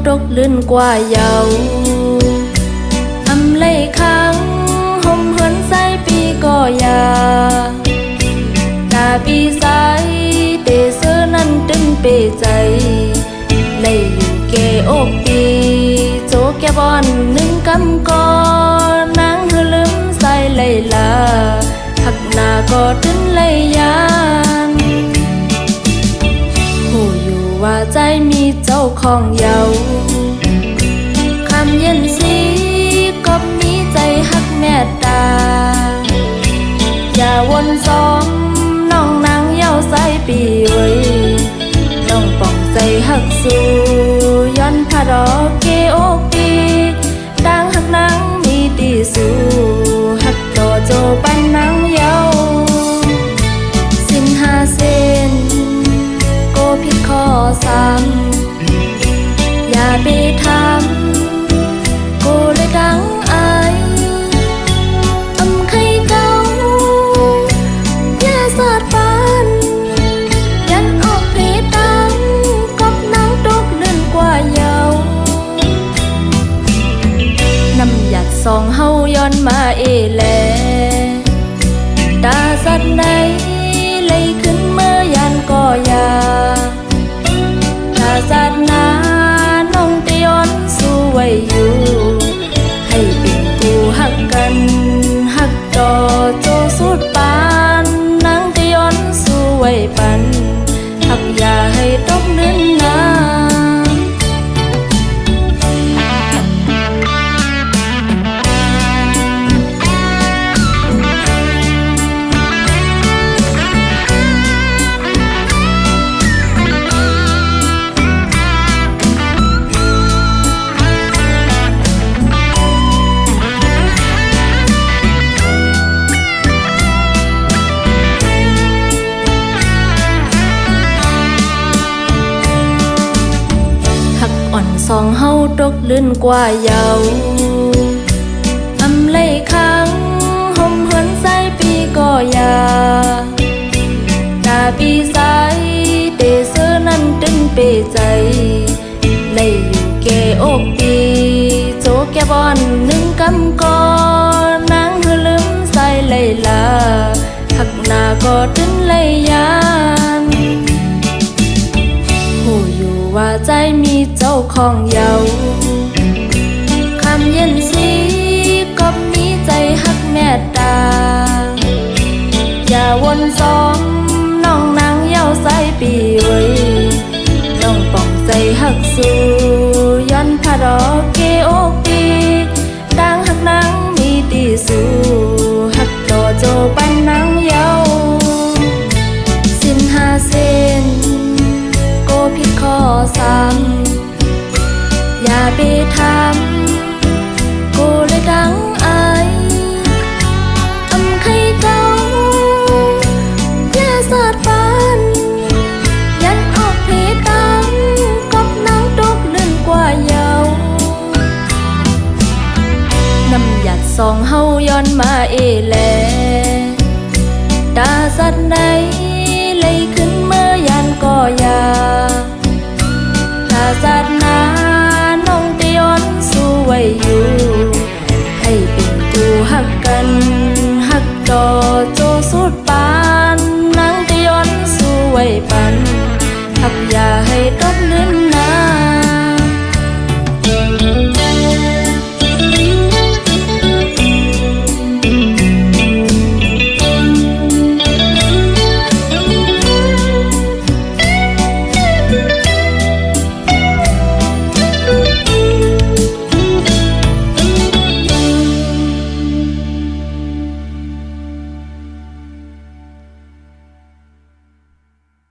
ตกลื่นกว่าเยาอำไลค้างห่มเหินใส่ปีก็ยาตาปีสายเตเสือนั้นตึงเปใจไล่อยู่เกอกปีโจแกบอนหนึ่งกำกอนางหือลืมใส่ไล่ลาหักหน้าก็ตึงไล่ยานหูอยู่ว่าใจมีเจ้าของเยาคำเย็นสีก็มีใจหักแม่ตาอย่าวนซ้อมน้องนางเย้าใส่ปีไว้น้องป่องใจหักสู้ย้อนพาดอกเกโอกปีดังหักนางมีดีสู้หักต่อโจปันนางเย้าสิ้นหาเส้นโกผิดข้อซ้ำอย่าไปทำกูเลยดังอายอำไข่เก่าอย่าสาดปานยันออกเพดังกบนางตกลื่นกว่าเยาน้ำหยัดสองเฮาย้อนมาเอแลตาสัดไหนเลยขึ้นเมื่อยันก็ยาตาสัดนาน้องตะย้อนสู้ไว้อยู่ให้เป็นกูหักกันหักต่อโจสุดปานนางตะย้อนสู้ไว้ปันหักอย่าให้ตกลื่นนาสองเฮาตกลื่นกว่าเยาอำไลค้างห่มเหินใส่ปีก็ยาตาปีสายเตเสือนั้นตึงเปใจไล่อยู่เกอกปีโจแกบอนหนึ่งกำกอนางหือลืมใส่ไล่ลาหักหน้าก็ตึงไล่ยานหูอยู่ว่าใจมีเจ้าของเยาคำเย็นสีก็มีใจหักแม่ตาอย่าวนซ้อมน้องนางเย้าใส่ปีไว้น้องป่องใจหักสู้ย้อนพาดอกเกโอกปีดังหักนางมีดีสู้หักต่อโจปันนางเย้าสิ้นหาเส้นผิดข้อซ้ำอย่าไปทำกูเลยดังอายอำไข่เก่าอย่าสาดปานยันออกเพดังกบนางตกลื่นกว่าเยาน้ำหยัดสองเฮาย้อนมาเอแลตาสัดไหนเลยขึ้นเมื่อยันก็ยาตาสัด